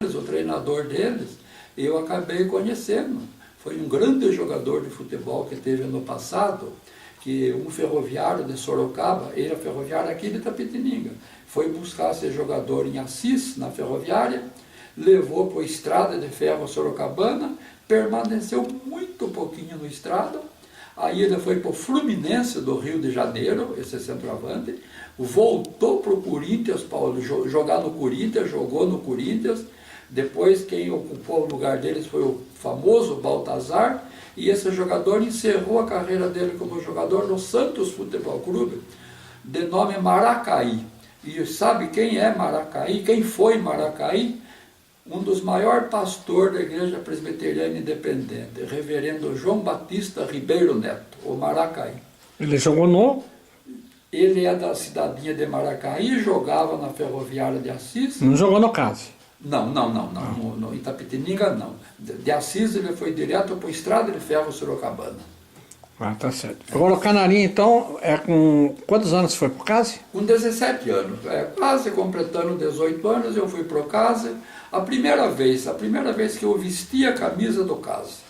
o treinador deles, eu acabei conhecendo. Foi um grande jogador de futebol que teve no passado, que um ferroviário de Sorocaba, ele é ferroviário aqui de Itapetininga, foi buscar ser jogador em Assis, na ferroviária, levou para a Estrada de Ferro Sorocabana, permaneceu muito pouquinho no Estrada, aí ele foi para o Fluminense do Rio de Janeiro, esse centroavante, voltou para o Corinthians, para jogar no Corinthians, jogou no Corinthians, depois quem ocupou o lugar deles foi o famoso Baltazar, e esse jogador encerrou a carreira dele como jogador no Santos Futebol Clube, de nome Maracaí. E sabe quem é Maracaí? Quem foi Maracaí? Um dos maiores pastores da Igreja Presbiteriana Independente, reverendo João Batista Ribeiro Neto, o Maracaí. Ele jogou no... Ele é da cidadinha de Maracaí, jogava na Ferroviária de Assis. Não jogou no CASE? Não. No Itapetininga não. De Assis ele foi direto para a Estrada de Ferro Sorocabana. Ah, tá certo. Agora o Canarinho, então, com quantos anos foi pro CASE? Com 17 anos. Quase completando 18 anos, eu fui pro CASE. A primeira vez que eu vesti a camisa do CASE,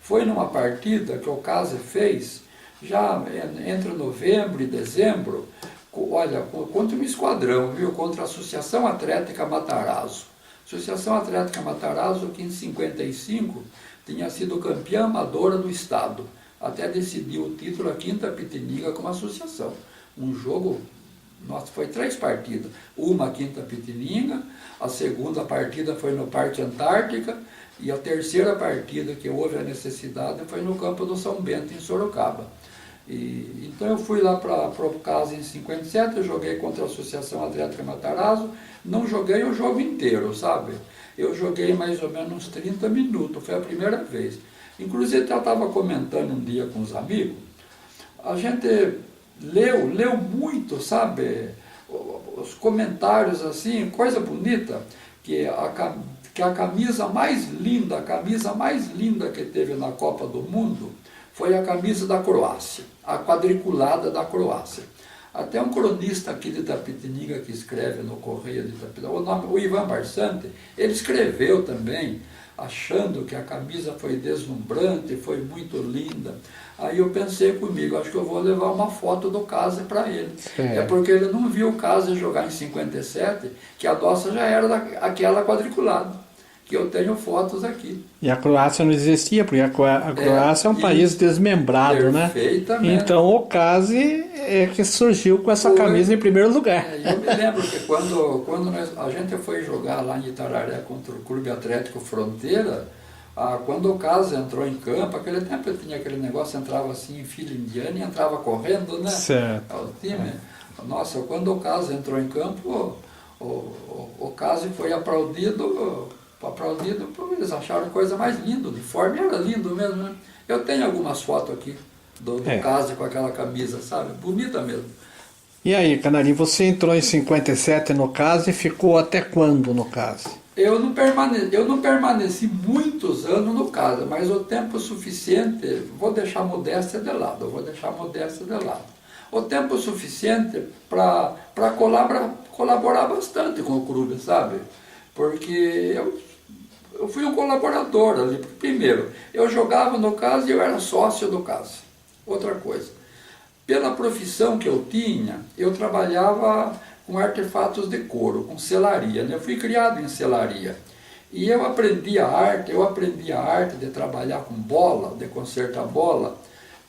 foi numa partida que o CASE fez, já entre novembro e dezembro, olha, contra um esquadrão, viu? Contra a Associação Atlética Matarazzo. Associação Atlética Matarazzo, que em 55 tinha sido campeã amadora do estado, até decidir o título aqui em Itapetininga como associação. Um jogo, nossa, foi 3 partidas, uma aqui em Itapetininga, a segunda partida foi no Parque Antártica, e a terceira partida que houve a necessidade foi no campo do São Bento, em Sorocaba. Então eu fui lá para o CASE em 57, eu joguei contra a Associação Atlética Matarazzo, não joguei o jogo inteiro, sabe? Eu joguei mais ou menos uns 30 minutos, foi a primeira vez. Inclusive eu estava comentando um dia com os amigos, a gente leu muito, sabe? Os comentários assim, coisa bonita, que a camisa mais linda que teve na Copa do Mundo foi a camisa da Croácia, a quadriculada da Croácia. Até um cronista aqui de Itapetininga que escreve no Correio de Itapetininga, o Ivan Barsante, ele escreveu também, achando que a camisa foi deslumbrante, foi muito linda. Aí eu pensei comigo, acho que eu vou levar uma foto do CASE para ele. É porque ele não viu o CASE jogar em 57, que a nossa já era aquela quadriculada, que eu tenho fotos aqui. E a Croácia não existia, porque a Croácia é um país desmembrado, né? Perfeitamente. Então o CASE é que surgiu com essa camisa em primeiro lugar. Eu me lembro que quando a gente foi jogar lá em Itararé contra o Clube Atlético Fronteira, quando o CASE entrou em campo, aquele tempo tinha aquele negócio, entrava assim em fila indiana e entrava correndo, né? Certo. O time. Nossa, quando o CASE entrou em campo, o CASE foi aplaudido, eles acharam a coisa mais linda, o uniforme era lindo mesmo, né? Eu tenho algumas fotos aqui do CASE com aquela camisa, sabe? Bonita mesmo. E aí, Canarinho, você entrou em 57 no CASE e ficou até quando no CASE? Eu não permaneci muitos anos no CASE, mas o tempo suficiente, vou deixar a modéstia de lado, o tempo suficiente para colaborar bastante com o clube, sabe? Porque eu fui um colaborador ali. Primeiro, eu jogava no CASE e eu era sócio do CASE. Outra coisa, pela profissão que eu tinha, eu trabalhava com artefatos de couro, com selaria, né? Eu fui criado em selaria. E eu aprendi a arte de trabalhar com bola, de consertar bola,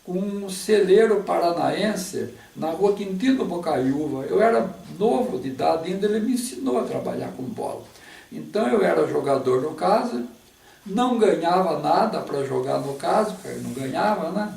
com um celeiro paranaense na rua Quintino Bocaiúva. Eu era novo de idade ainda, ele me ensinou a trabalhar com bola. Então eu era jogador no CASE, não ganhava nada para jogar no CASE, porque eu não ganhava, né?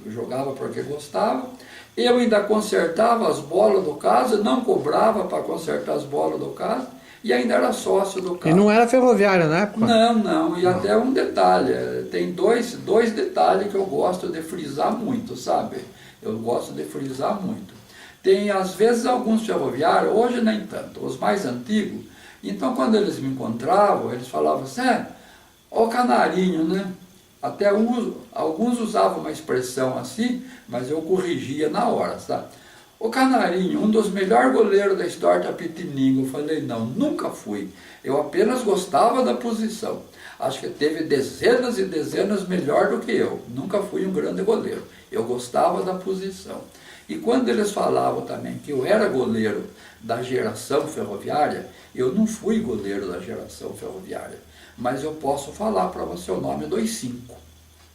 Eu jogava porque gostava. Eu ainda consertava as bolas do CASE, não cobrava para consertar as bolas do CASE, e ainda era sócio do CASE. E não era ferroviário, né? Não. E até um detalhe, tem dois detalhes que eu gosto de frisar muito, sabe? Eu gosto de frisar muito. Tem, às vezes, alguns ferroviários, hoje nem tanto, os mais antigos. Então, quando eles me encontravam, eles falavam assim, ó o Canarinho, né? Até alguns usavam uma expressão assim, mas eu corrigia na hora, sabe? O Canarinho, um dos melhores goleiros da história da Pitininga. Eu falei, não, nunca fui. Eu apenas gostava da posição. Acho que teve dezenas e dezenas melhor do que eu. Nunca fui um grande goleiro. Eu gostava da posição. E quando eles falavam também que eu era goleiro da geração ferroviária, eu não fui goleiro da geração ferroviária. Mas eu posso falar para você o nome dos 5.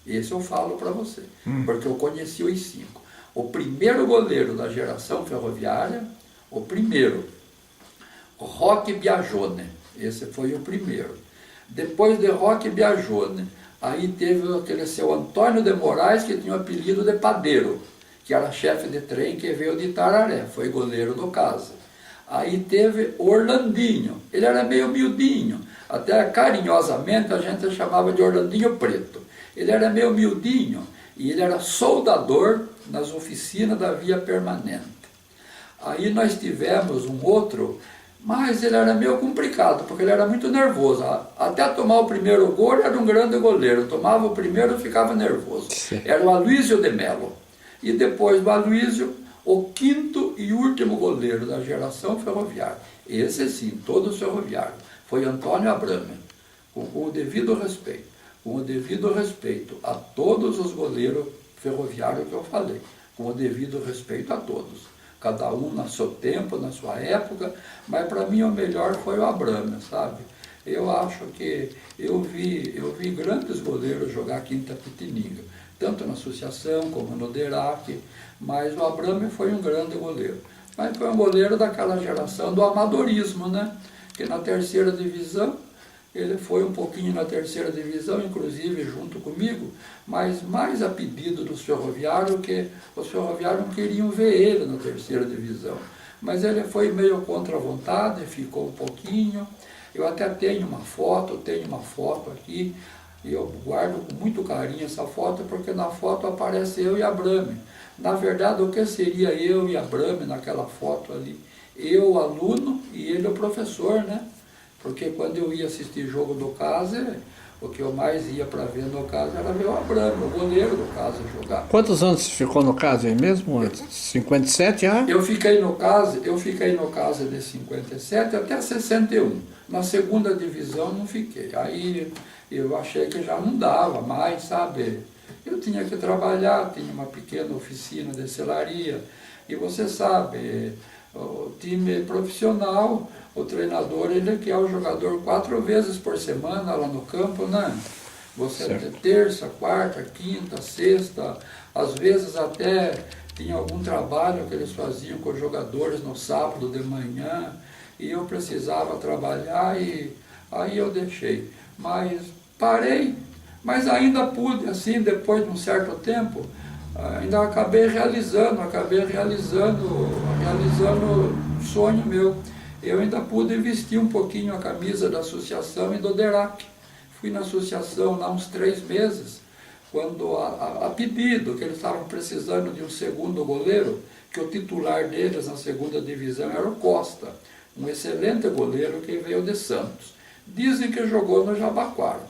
Esse eu falo para você, porque eu conheci os 5. O primeiro goleiro da geração ferroviária, o primeiro, Roque Biagione, esse foi o primeiro. Depois de Roque Biagione, aí teve aquele seu Antônio de Moraes, que tinha o apelido de Padeiro, que era chefe de trem que veio de Itararé, foi goleiro do Casa. Aí teve Orlandinho, ele era meio miudinho, até carinhosamente a gente chamava de Orlandinho Preto. Ele era meio miudinho e ele era soldador nas oficinas da Via Permanente. Aí nós tivemos um outro, mas ele era meio complicado, porque ele era muito nervoso. Até tomar o primeiro gol, ele era um grande goleiro. Tomava o primeiro e ficava nervoso. Sim. Era o Aloysio de Mello. E depois do Aloysio, o quinto e último goleiro da geração ferroviária. Esse sim, todo ferroviário. Foi Antônio Abrame, com o devido respeito. Com o devido respeito a todos os goleiros ferroviários que eu falei. Com o devido respeito a todos. Cada um no seu tempo, na sua época, mas para mim o melhor foi o Abrame, sabe? Eu acho que eu vi grandes goleiros jogar aqui em Itapetininga, tanto na associação como no Derac, mas o Abrame foi um grande goleiro. Mas foi um goleiro daquela geração do amadorismo, né? Que na terceira divisão, ele foi um pouquinho na terceira divisão, inclusive junto comigo, mas mais a pedido dos ferroviários, que os ferroviários não queriam ver ele na terceira divisão. Mas ele foi meio contra a vontade, ficou um pouquinho. Eu até tenho uma foto aqui, e eu guardo com muito carinho essa foto, porque na foto aparece eu e Abrame. Na verdade, o que seria eu e Abrame naquela foto ali? Eu, o aluno, e ele, o professor, né? Porque quando eu ia assistir jogo do Casa, o que eu mais ia para ver no Casa era ver o Abrame, o goleiro do Casa, jogar. Quantos anos você ficou no Casa aí mesmo? 57 já? Eu fiquei no Casa de 57 até 61. Na segunda divisão não fiquei. Aí eu achei que já não dava mais, sabe? Eu tinha que trabalhar, tinha uma pequena oficina de selaria. E você sabe, o time profissional, o treinador, ele quer o jogador 4 vezes por semana lá no campo, né? Você certo. Terça, quarta, quinta, sexta, às vezes até tinha algum trabalho que eles faziam com os jogadores no sábado de manhã, e eu precisava trabalhar e aí eu deixei. Mas parei, mas ainda pude, assim, depois de um certo tempo, ainda acabei realizando um sonho meu. Eu ainda pude vestir um pouquinho a camisa da associação e do Derac. Fui na associação lá uns 3 meses, quando a pedido que eles estavam precisando de um segundo goleiro, que o titular deles na segunda divisão era o Costa, um excelente goleiro que veio de Santos. Dizem que jogou no Jabaquara,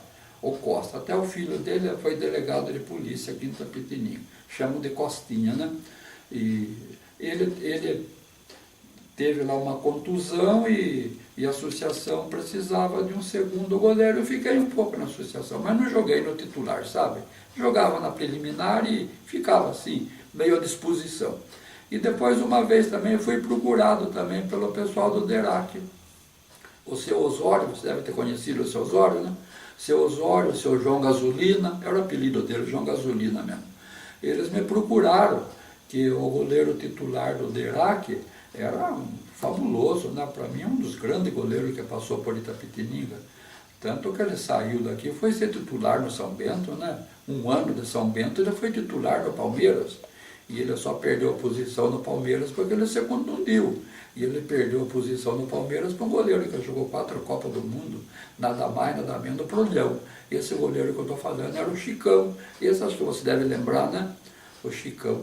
o Costa. Até o filho dele foi delegado de polícia aqui em Itapetininga. Chamam de Costinha, né? E ele teve lá uma contusão e a associação precisava de um segundo goleiro. Eu fiquei um pouco na associação, mas não joguei no titular, sabe? Jogava na preliminar e ficava assim, meio à disposição. E depois, uma vez também, eu fui procurado também pelo pessoal do Derac. O seu Osório, você deve ter conhecido o seu Osório, né? Seu Osório, o seu João Gasolina, era o apelido dele, João Gasolina mesmo. Eles me procuraram, que o goleiro titular do Derac era fabuloso, né? Para mim, um dos grandes goleiros que passou por Itapetininga. Tanto que ele saiu daqui, foi ser titular no São Bento, né? 1 ano de São Bento, ele foi titular do Palmeiras. E ele só perdeu a posição no Palmeiras porque ele se contundiu. E ele perdeu a posição no Palmeiras para um goleiro que jogou 4 Copas do Mundo, nada mais, nada menos, pro Leão. Esse goleiro que eu estou falando era o Chicão. Esse acho que você deve lembrar, né? O Chicão.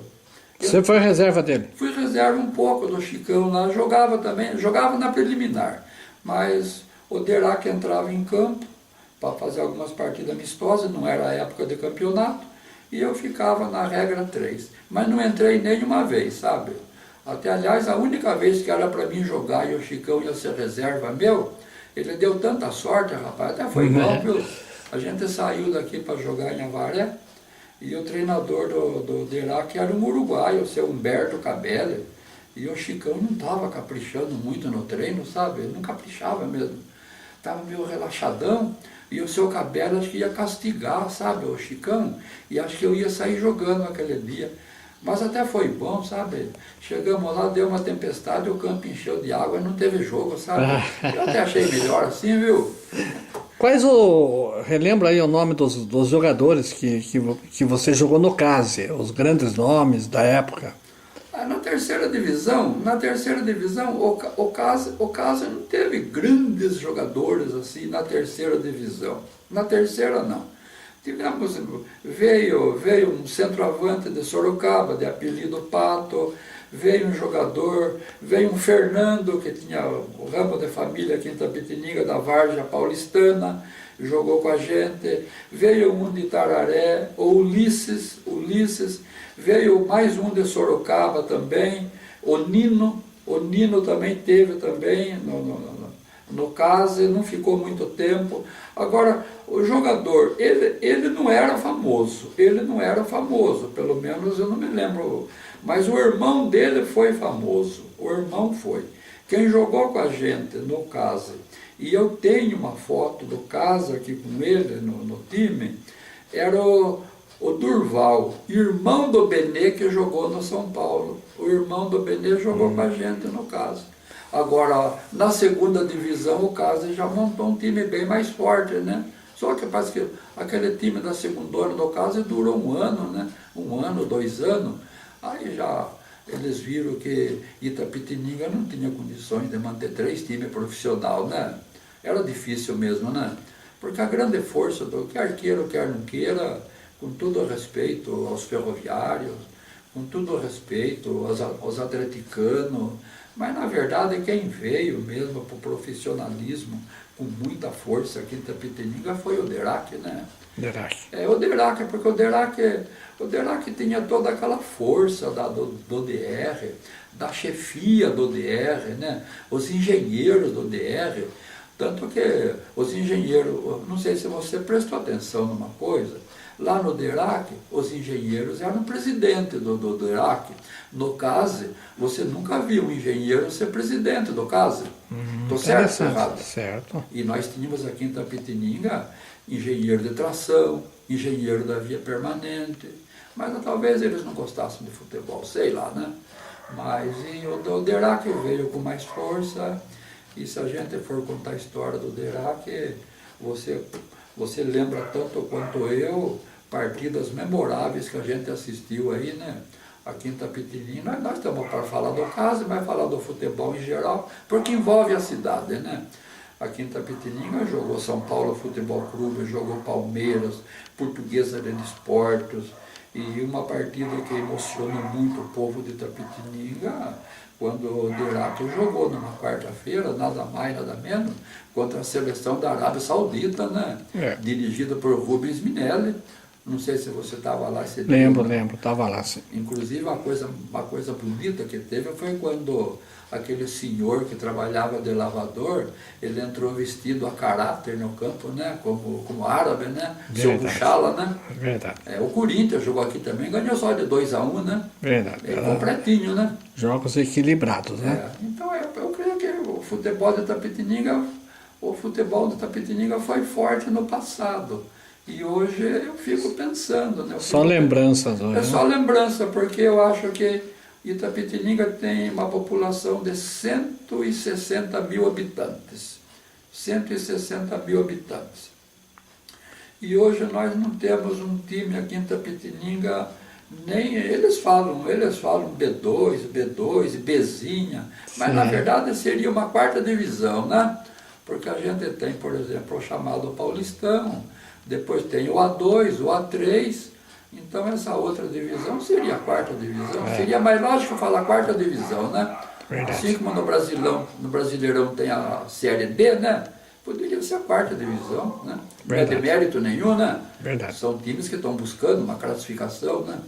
Você foi reserva dele? Fui reserva um pouco do Chicão lá, jogava também, jogava na preliminar. Mas o Derac entrava em campo para fazer algumas partidas amistosas, não era a época de campeonato, e eu ficava na regra 3. Mas não entrei nenhuma vez, sabe? Até, aliás, a única vez que era para mim jogar e o Chicão ia ser reserva meu, ele deu tanta sorte, rapaz, até foi bom, viu? A gente saiu daqui para jogar em Avaré, e o treinador do Derac era um uruguaio, o seu Humberto Cabelli, e o Chicão não estava caprichando muito no treino, sabe? Ele não caprichava mesmo. Estava meio relaxadão, e o seu Cabelli acho que ia castigar, sabe, o Chicão, e acho que eu ia sair jogando aquele dia. Mas até foi bom, sabe? Chegamos lá, deu uma tempestade, o campo encheu de água e não teve jogo, sabe? Eu até achei melhor assim, viu? Relembra aí o nome dos jogadores que você jogou no CASE, os grandes nomes da época. Na terceira divisão, o CASE não teve grandes jogadores assim na terceira divisão. Na terceira não. Tivemos, veio um centroavante de Sorocaba, de apelido Pato, veio um jogador, veio um Fernando, que tinha o ramo de família aqui em Itapetininga, da Várzea Paulistana, jogou com a gente, veio um de Itararé, o Ulisses, veio mais um de Sorocaba também, o Nino também teve também no CASE, não ficou muito tempo. Agora, o jogador, ele não era famoso, pelo menos eu não me lembro, mas o irmão dele foi famoso, o irmão foi. Quem jogou com a gente no CASE, e eu tenho uma foto do CASE aqui com ele no time, era o Durval, irmão do Benê, que jogou no São Paulo. O irmão do Benê jogou com a gente no CASE. Agora, na segunda divisão, o CASE já montou um time bem mais forte, né? Só que parece que aquele time da segunda do CASE durou um ano, né? 1 ano, 2 anos. Aí já eles viram que Itapetininga não tinha condições de manter 3 times profissionais, né? Era difícil mesmo, né? Porque a grande força do quer queira ou quer não queira, com todo o respeito aos ferroviários, com todo o respeito aos atleticanos, mas na verdade quem veio mesmo para o profissionalismo com muita força aqui em Itapetininga foi o Derac, né? O Derac, porque o Derac tinha toda aquela força do DR, da chefia do DR, né? Os engenheiros do DR, tanto que os engenheiros, não sei se você prestou atenção numa coisa, lá no Derac, os engenheiros eram presidente do Derac. No CASE, você nunca viu um engenheiro ser presidente do CASE. Estou certo ou errado? Certo. E nós tínhamos aqui em Itapetininga engenheiro de tração, engenheiro da via permanente, mas talvez eles não gostassem de futebol, sei lá, né? Mas o Derac veio com mais força, e se a gente for contar a história do Derac, você lembra tanto quanto eu, partidas memoráveis que a gente assistiu aí, né? Aqui em Itapetininga, nós estamos para falar do CASE, mas falar do futebol em geral, porque envolve a cidade, né? Aqui em Itapetininga jogou São Paulo Futebol Clube, jogou Palmeiras, Portuguesa de Desportos, e uma partida que emocionou muito o povo de Itapetininga, quando o Derac jogou numa quarta-feira, nada mais, nada menos, contra a seleção da Arábia Saudita, né? Dirigida por Rubens Minelli. Não sei se você estava lá esse dia. Lembro, estava lá, sim. Inclusive, uma coisa bonita que teve foi quando aquele senhor que trabalhava de lavador, ele entrou vestido a caráter no campo, né? Como árabe, né? Seu Buchala, né? Verdade. O Corinthians jogou aqui também, ganhou só de 2-1, né? Verdade. Completinho, né? Jogos equilibrados, né? Então, eu creio que o futebol de Itapetininga foi forte no passado. E hoje eu fico pensando, né? Só lembranças hoje. É só lembrança, porque eu acho que Itapetininga tem uma população de 160 mil habitantes. 160 mil habitantes. E hoje nós não temos um time aqui em Itapetininga, nem eles falam B2, Bzinha, mas na verdade seria uma 4ª divisão, né? Porque a gente tem, por exemplo, o chamado Paulistão, depois tem o A2, o A3, então essa outra divisão seria a 4ª divisão. Seria mais lógico falar 4ª divisão, né? Verdade. Assim como no Brasileirão tem a Série D, né? Poderia ser a 4ª divisão, né? Não é de mérito nenhum, né? Verdade. São times que estão buscando uma classificação, né?